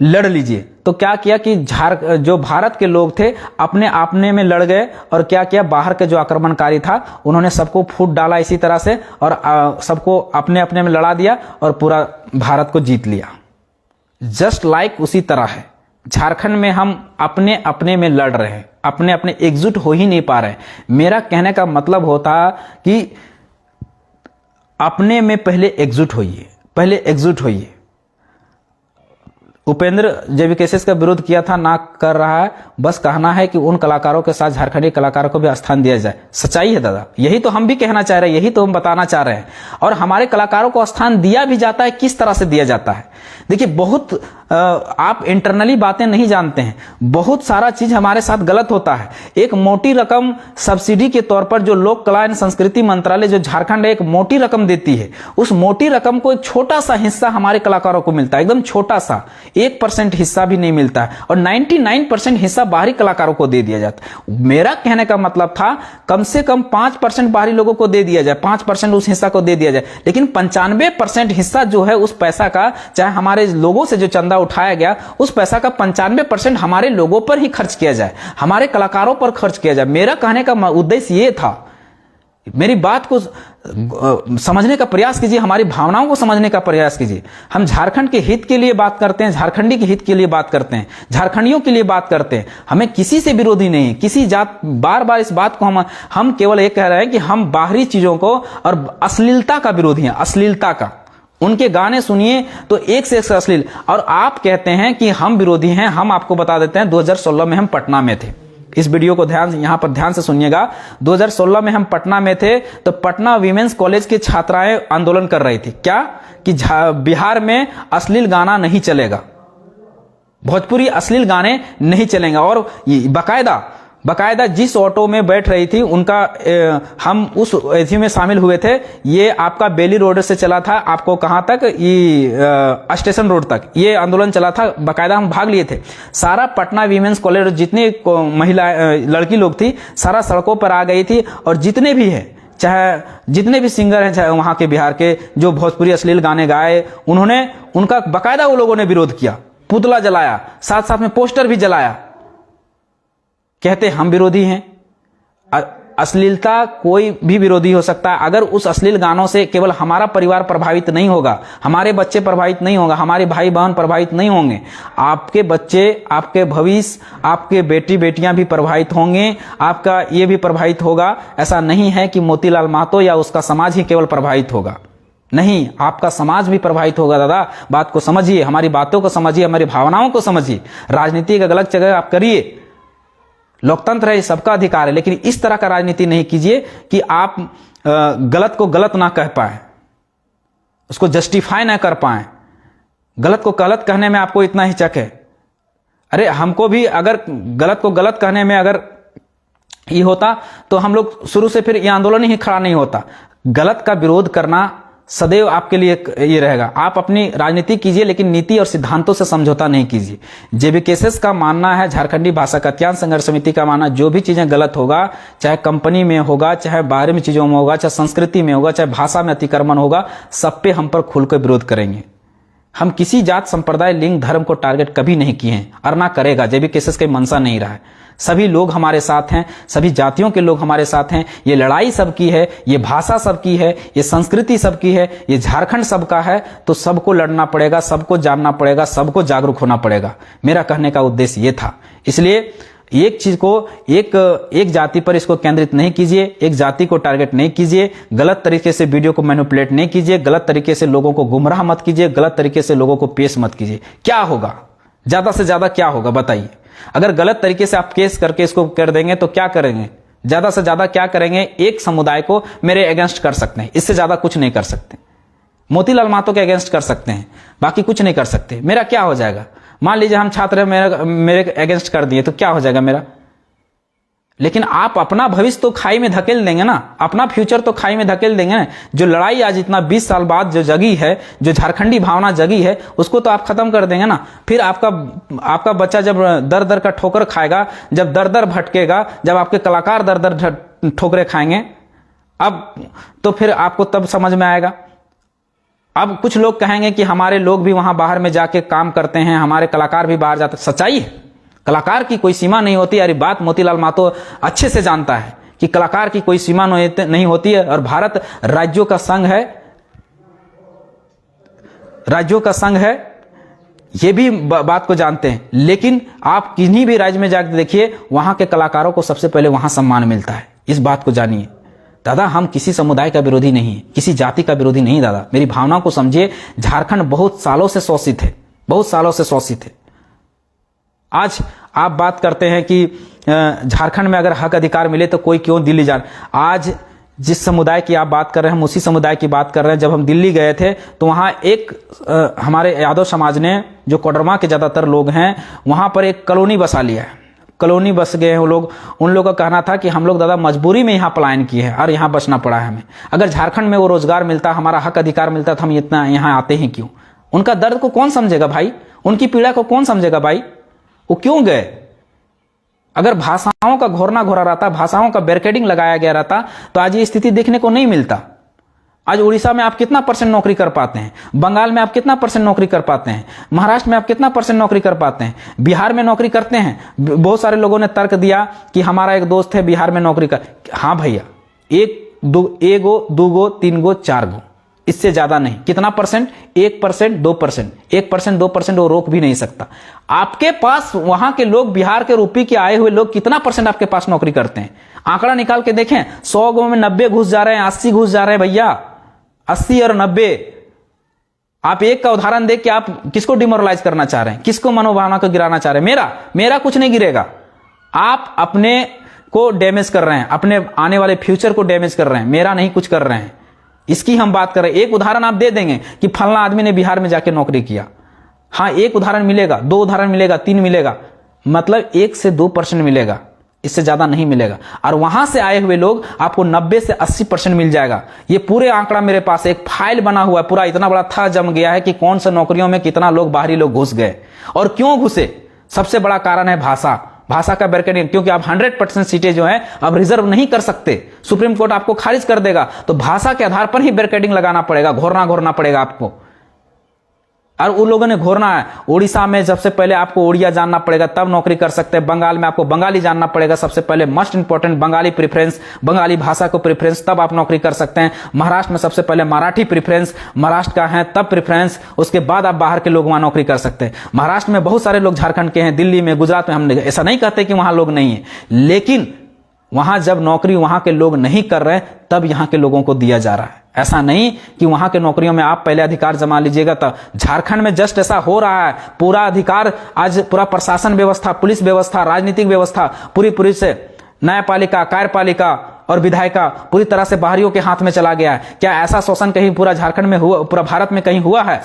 लड़ लीजिए। तो क्या किया कि जो भारत के लोग थे अपने में लड़ गए, और क्या किया, बाहर के जो आक्रमणकारी था उन्होंने सबको फूट डाला इसी तरह से, और सबको अपने में लड़ा दिया और पूरा भारत को जीत लिया। जस्ट लाइक उसी तरह है झारखंड में, हम अपने में लड़ रहे हैं, अपने एकजुट हो ही नहीं पा रहे। मेरा कहने का मतलब होता कि अपने में पहले एकजुट होइए। उपेंद्र जेबीकेसेस का विरोध किया था, ना कर रहा है, बस कहना है कि उन कलाकारों के साथ झारखंडी कलाकारों को भी स्थान दिया जाए। सच्चाई है दादा, यही तो हम भी कहना चाह रहे हैं, यही तो हम बताना चाह रहे हैं। और हमारे कलाकारों को स्थान दिया भी जाता है, किस तरह से दिया जाता है। देखिए, बहुत आप इंटरनली बातें नहीं जानते हैं, बहुत सारा चीज हमारे साथ गलत होता है। एक मोटी रकम सब्सिडी के तौर पर जो लोक कला एवं संस्कृति मंत्रालय जो झारखंड एक मोटी रकम देती है, उस मोटी रकम को एक छोटा सा हिस्सा हमारे कलाकारों को मिलता है, एकदम छोटा सा 1% हिस्सा भी नहीं मिलता है, और 99% हिस्सा बाहरी कलाकारों को दे दिया जाता है। मेरा कहने का मतलब था कम से कम 5% बाहरी लोगों को दे दिया जाए, 5% उस हिस्सा को दे दिया जाए, लेकिन 95% हिस्सा जो है उस पैसा का, चाहे हमारे लोगों से जो चंदा उठाया गया, उस पैसा का 95% हमारे लोगों पर ही खर्च किया जाए, हमारे कलाकारों पर खर्च किया जाए। मेरा कहने का उद्देश्य ये था। मेरी बात को समझने का प्रयास कीजिए, हमारी भावनाओं को समझने का प्रयास कीजिए। हम झारखंड के हित के लिए बात करते हैं, झारखंडी के हित के लिए बात करते हैं, झारखंडियों के लिए बात करते हैं। हमें किसी से विरोधी नहीं है, किसी जात, बार बार इस बात को हम केवल ये कह रहे हैं कि हम बाहरी चीजों को और अश्लीलता का विरोधी हैं, अश्लीलता का। उनके गाने सुनिए तो एक से एक अश्लील, और आप कहते हैं कि हम विरोधी हैं। हम आपको बता देते हैं, 2016 में हम पटना में थे। इस वीडियो को यहां पर ध्यान से सुनिएगा। 2016 में हम पटना में थे, तो पटना वीमेंस कॉलेज की छात्राएं आंदोलन कर रही थी, क्या कि बिहार में अश्लील गाना नहीं चलेगा, भोजपुरी अश्लील गाने नहीं चलेंगे। और बकायदा जिस ऑटो में बैठ रही थी उनका हम उस एथी में शामिल हुए थे। ये आपका बेली रोड से चला था, आपको कहां तक, ये स्टेशन रोड तक ये आंदोलन चला था। बकायदा हम भाग लिए थे। सारा पटना वीमेंस कॉलेज जितनी महिला लड़की लोग थी, सारा सड़कों पर आ गई थी, और जितने भी है, चाहे जितने भी सिंगर हैं, चाहे वहां के बिहार के जो भोजपुरी अश्लील गाने गाए, उनका बकायदा वो लोगों ने विरोध किया, पुतला जलाया, साथ साथ में पोस्टर भी जलाया। कहते हम विरोधी हैं। अश्लीलता कोई भी विरोधी हो सकता है। अगर उस अश्लील गानों से केवल हमारा परिवार प्रभावित नहीं होगा, हमारे बच्चे प्रभावित नहीं होगा, हमारे भाई बहन प्रभावित नहीं होंगे, आपके बच्चे, आपके भविष्य, आपके बेटी बेटियां भी प्रभावित होंगे, आपका ये भी प्रभावित होगा। ऐसा नहीं है कि मोतीलाल महतो या उसका समाज ही केवल प्रभावित होगा, नहीं, आपका समाज भी प्रभावित होगा। दादा, बात को समझिए, हमारी बातों को समझिए, हमारी भावनाओं को समझिए। राजनीति का गलत जगह आप करिए, लोकतंत्र है, सबका अधिकार है, लेकिन इस तरह का राजनीति नहीं कीजिए कि आप गलत को गलत ना कह पाए, उसको जस्टिफाई ना कर पाए। गलत को गलत कहने में आपको इतना हिचक है। अरे हमको भी अगर गलत को गलत कहने में अगर ये होता तो हम लोग शुरू से फिर ये आंदोलन ही खड़ा नहीं होता। गलत का विरोध करना सदैव आपके लिए ये रहेगा। आप अपनी राजनीति कीजिए, लेकिन नीति और सिद्धांतों से समझौता नहीं कीजिए। जेबीकेसेस का मानना है, झारखंडी भाषा कल्याण संघर्ष समिति का मानना, जो भी चीजें गलत होगा, चाहे कंपनी में होगा, चाहे बाहर में चीजों में होगा, चाहे संस्कृति में होगा, चाहे भाषा में अतिक्रमण होगा, सब पे हम पर खुलकर विरोध करेंगे। हम किसी जात संप्रदाय लिंग धर्म को टारगेट कभी नहीं किए हैं और ना करेगा। जेबी केसेस का मंशा नहीं रहा है। सभी लोग हमारे साथ हैं, सभी जातियों के लोग हमारे साथ हैं। ये लड़ाई सबकी है, ये भाषा सबकी है, ये संस्कृति सबकी है, ये झारखंड सबका है। तो सबको लड़ना पड़ेगा, सबको जानना पड़ेगा, सबको जागरूक होना पड़ेगा। मेरा कहने का उद्देश्य ये था। इसलिए एक चीज को एक जाति पर इसको केंद्रित नहीं कीजिए, एक जाति को टारगेट नहीं कीजिए, गलत तरीके से वीडियो को मैनिपुलेट नहीं कीजिए, गलत तरीके से लोगों को गुमराह मत कीजिए, गलत तरीके से लोगों को पेश मत कीजिए। क्या होगा, ज्यादा से ज्यादा क्या होगा बताइए? अगर गलत तरीके से आप केस करके इसको कर देंगे तो क्या करेंगे? ज्यादा से ज्यादा क्या करेंगे? एक समुदाय को मेरे अगेंस्ट कर सकते हैं, इससे ज्यादा कुछ नहीं कर सकते। मोतीलाल महतो के अगेंस्ट कर सकते हैं, बाकी कुछ नहीं कर सकते। मेरा क्या हो जाएगा? मान लीजिए हम छात्र मेरे अगेंस्ट कर दिए तो क्या हो जाएगा मेरा? लेकिन आप अपना भविष्य तो खाई में धकेल देंगे ना, अपना फ्यूचर तो खाई में धकेल देंगे ना। जो लड़ाई आज इतना 20 साल बाद जो जगी है, जो झारखंडी भावना जगी है, उसको तो आप खत्म कर देंगे ना। फिर आपका बच्चा जब दर दर का ठोकर खाएगा, जब दर दर भटकेगा, जब आपके कलाकार दर दर ठोकरे खाएंगे, अब तो फिर आपको तब समझ में आएगा। अब कुछ लोग कहेंगे कि हमारे लोग भी वहां बाहर में जाके काम करते हैं, हमारे कलाकार भी बाहर जाते हैं। सच्चाई है, कलाकार की कोई सीमा नहीं होती। यार बात मोतीलाल महतो अच्छे से जानता है कि कलाकार की कोई सीमा नहीं होती है। और भारत राज्यों का संघ है, राज्यों का संघ है, ये भी बात को जानते हैं। लेकिन आप किन्हीं भी राज्य में जाकर देखिए, वहां के कलाकारों को सबसे पहले वहां सम्मान मिलता है। इस बात को जानिए। दादा हम किसी समुदाय का विरोधी नहीं है, किसी जाति का विरोधी नहीं। दादा मेरी भावना को समझिए। झारखंड बहुत सालों से शोषित है, बहुत सालों से शोषित है। आज आप बात करते हैं कि झारखंड में अगर हक अधिकार मिले तो कोई क्यों दिल्ली जाए। आज जिस समुदाय की आप बात कर रहे हैं, हम उसी समुदाय की बात कर रहे हैं। जब हम दिल्ली गए थे तो वहां एक हमारे यादव समाज ने, जो कोडरमा के ज्यादातर लोग हैं, वहां पर एक कॉलोनी बसा लिया है। कॉलोनी बस गए हैं वो लोग। उन लोगों का कहना था कि हम लोग दादा मजबूरी में यहाँ पलायन किए हैं और यहाँ बचना पड़ा है हमें। अगर झारखंड में वो रोजगार मिलता, हमारा हक अधिकार मिलता तो हम इतना यहाँ आते हैं क्यों? उनका दर्द को कौन समझेगा भाई? उनकी पीड़ा को कौन समझेगा भाई? वो क्यों गए? अगर भाषाओं का घोरना घोरा रहता, भाषाओं का बैरिकेडिंग लगाया गया रहता, तो आज ये स्थिति देखने को नहीं मिलता। आज उड़ीसा में आप कितना % नौकरी कर पाते हैं? बंगाल में आप कितना % नौकरी कर पाते हैं? महाराष्ट्र में आप कितना % नौकरी कर पाते हैं? बिहार में नौकरी करते हैं। बहुत सारे लोगों ने तर्क दिया कि हमारा एक दोस्त है बिहार में नौकरी कर। हाँ भैया, एगो, दूगो, तीनगो, चारगो, इससे ज्यादा नहीं। कितना %? 1%, 2%। 1%, 2% वो रोक भी नहीं सकता। आपके पास वहां के लोग, बिहार के रूपी के आए हुए लोग कितना % आपके पास नौकरी करते हैं? आंकड़ा निकाल के देखें। 100 गो में 90 घुस जा रहे हैं, 80 घुस जा रहे हैं भैया। 80 और 90। आप एक का उदाहरण देख के आप किसको डिमोरलाइज करना चाह रहे हैं? किसको मनोभावना को गिराना चाह रहे हैं? मेरा कुछ नहीं गिरेगा। आप अपने को डैमेज कर रहे हैं, अपने आने वाले फ्यूचर को डैमेज कर रहे हैं। मेरा नहीं कुछ कर रहे हैं। इसकी हम बात कर रहे हैं। एक उदाहरण आप दे देंगे कि फलना आदमी ने बिहार में जाके नौकरी किया। हाँ, एक उदाहरण मिलेगा, 2 उदाहरण मिलेगा, 3 मिलेगा, मतलब 1 से 2% मिलेगा, इससे ज्यादा नहीं मिलेगा। और वहां से आए हुए लोग आपको 90 से 80% मिल जाएगा। ये पूरे आंकड़ा मेरे पास एक फाइल बना हुआ है, पूरा इतना बड़ा था जम गया है कि कौन सा नौकरियों में कितना लोग, बाहरी लोग घुस गए और क्यों घुसे। सबसे बड़ा कारण है भाषा का बैरिकेडिंग। क्योंकि आप 100% सीटें जो है अब रिजर्व नहीं कर सकते, सुप्रीम कोर्ट आपको खारिज कर देगा। तो भाषा के आधार पर ही बैरिकेडिंग लगाना पड़ेगा, घोरना पड़ेगा आपको। और उन लोगों ने घोरना है। उड़ीसा में सबसे पहले आपको उड़िया जानना पड़ेगा, तब नौकरी कर सकते हैं। बंगाल में आपको बंगाली जानना पड़ेगा सबसे पहले, must important Bengali preference, Bengali भाषा को प्रेफरेंस, तब आप नौकरी कर सकते हैं। महाराष्ट्र में सबसे पहले मराठी प्रेफरेंस, महाराष्ट्र का है तब प्रेफरेंस, उसके बाद आप बाहर के लोग वहां नौकरी कर सकते हैं। महाराष्ट्र में बहुत सारे लोग झारखंड के हैं, दिल्ली में, गुजरात में। हम ऐसा नहीं कहते कि वहां लोग नहीं है, लेकिन वहां जब नौकरी वहां के लोग नहीं कर रहे तब यहां के लोगों को दिया जा रहा है। ऐसा नहीं कि वहां के नौकरियों में आप पहले अधिकार जमा लीजिएगा। तब झारखंड में जस्ट ऐसा हो रहा है। पूरा अधिकार आज, पूरा प्रशासन व्यवस्था, पुलिस व्यवस्था, राजनीतिक व्यवस्था पूरी से न्यायपालिका, कार्यपालिका और विधायिका पूरी तरह से बाहरियों के हाथ में चला गया है। क्या ऐसा शोषण कहीं पूरा झारखंड में हुआ, पूरा भारत में कहीं हुआ है?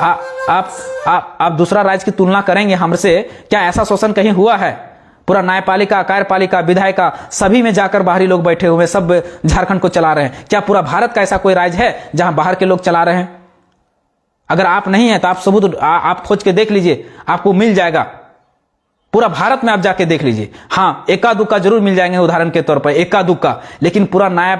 आप दूसरा राज्य की तुलना करेंगे हमसे, क्या ऐसा शोषण कहीं हुआ है? पूरा न्यायपालिका, कार्यपालिका, विधायिका सभी में जाकर बाहरी लोग बैठे हुए, सब झारखंड को चला रहे हैं। क्या पूरा भारत का ऐसा कोई राज्य है जहां बाहर के लोग चला रहे हैं? अगर आप नहीं है तो आप सबूत आप खोज के देख लीजिए, आपको मिल जाएगा। पूरा भारत में आप जाके देख लीजिए। हाँ, एका दुक्का जरूर मिल जाएंगे उदाहरण के तौर पर, एका दुक्का, लेकिन पूरा न्याय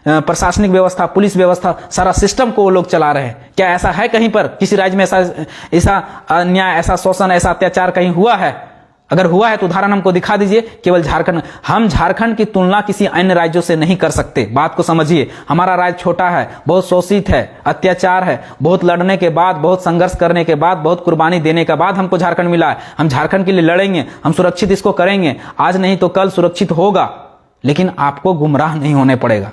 प्रशासनिक व्यवस्था, पुलिस व्यवस्था, सारा सिस्टम को वो लोग चला रहे हैं। क्या ऐसा है कहीं पर किसी राज्य में ऐसा अन्याय, ऐसा शोषण, ऐसा अत्याचार कहीं हुआ है? अगर हुआ है तो उदाहरण हमको दिखा दीजिए। केवल झारखंड, हम झारखंड की तुलना किसी अन्य राज्यों से नहीं कर सकते, बात को समझिए। हमारा राज्य छोटा है, बहुत शोषित है, अत्याचार है, बहुत लड़ने के बाद, बहुत संघर्ष करने के बाद, बहुत कुर्बानी देने के बाद हमको झारखंड मिला है। हम झारखंड के लिए लड़ेंगे, हम सुरक्षित इसको करेंगे, आज नहीं तो कल सुरक्षित होगा। लेकिन आपको गुमराह नहीं होने पड़ेगा,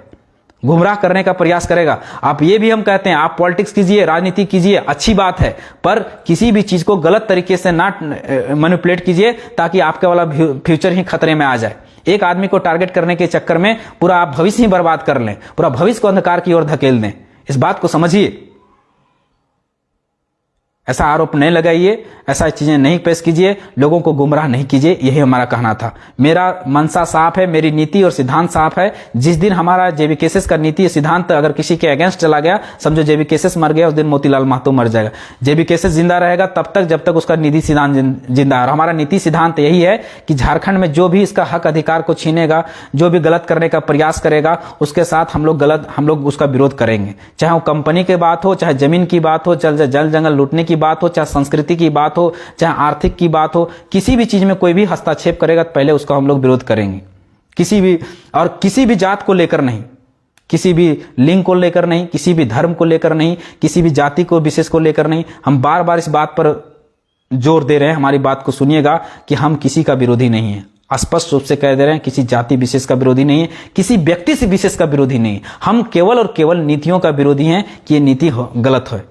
गुमराह करने का प्रयास करेगा। आप ये भी हम कहते हैं, आप पॉलिटिक्स कीजिए, राजनीति कीजिए, अच्छी बात है, पर किसी भी चीज को गलत तरीके से ना मैनिपुलेट कीजिए ताकि आपके वाला फ्यूचर ही खतरे में आ जाए। एक आदमी को टारगेट करने के चक्कर में पूरा आप भविष्य ही बर्बाद कर लें, पूरा भविष्य को अंधकार की ओर धकेल दें। इस बात को समझिए। ऐसा आरोप नहीं लगाइए, ऐसा चीजें नहीं पेश कीजिए, लोगों को गुमराह नहीं कीजिए, यही हमारा कहना था। मेरा मनसा साफ है, मेरी नीति और सिद्धांत साफ है। जिस दिन हमारा जेबी केसेस का नीति सिद्धांत अगर किसी के अगेंस्ट चला गया, समझो जेबी केसेस मर गया, उस दिन मोतीलाल महतो मर जाएगा। जेबी केसेस जिंदा रहेगा तब तक जब तक उसका नीति सिद्धांत जिंदा है। और हमारा नीति सिद्धांत यही है कि झारखंड में जो भी इसका हक अधिकार को छीनेगा, जो भी गलत करने का प्रयास करेगा, उसके साथ हम लोग उसका विरोध करेंगे। चाहे वो कंपनी की बात हो, चाहे जमीन की बात हो, चाहे जल जंगल लूटने की बात हो, चाहे संस्कृति की बात हो, चाहे आर्थिक की बात हो, किसी भी चीज में कोई भी हस्तक्षेप करेगा तो पहले उसका हम लोग विरोध करेंगे। किसी भी जात को लेकर नहीं, किसी भी लिंग को लेकर नहीं, किसी भी धर्म को लेकर नहीं, किसी भी जाति को विशेष को लेकर नहीं। हम बार बार इस बात पर जोर दे रहे हैं, हमारी बात को सुनिएगा कि हम किसी का विरोधी नहीं है। स्पष्ट रूप से कह दे रहे हैं, किसी जाति विशेष का विरोधी नहीं है, किसी व्यक्ति से विशेष का विरोधी नहीं है। हम केवल और केवल नीतियों का विरोधी हैं कि ये नीति गलत है,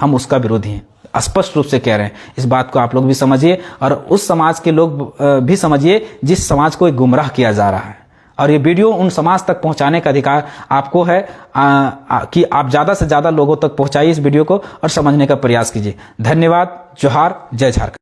हम उसका विरोधी हैं। स्पष्ट रूप से कह रहे हैं। इस बात को आप लोग भी समझिए और उस समाज के लोग भी समझिए जिस समाज को गुमराह किया जा रहा है। और ये वीडियो उन समाज तक पहुंचाने का अधिकार आपको है कि आप ज्यादा से ज्यादा लोगों तक पहुंचाइए इस वीडियो को और समझने का प्रयास कीजिए। धन्यवाद। जोहार। जय झारखंड।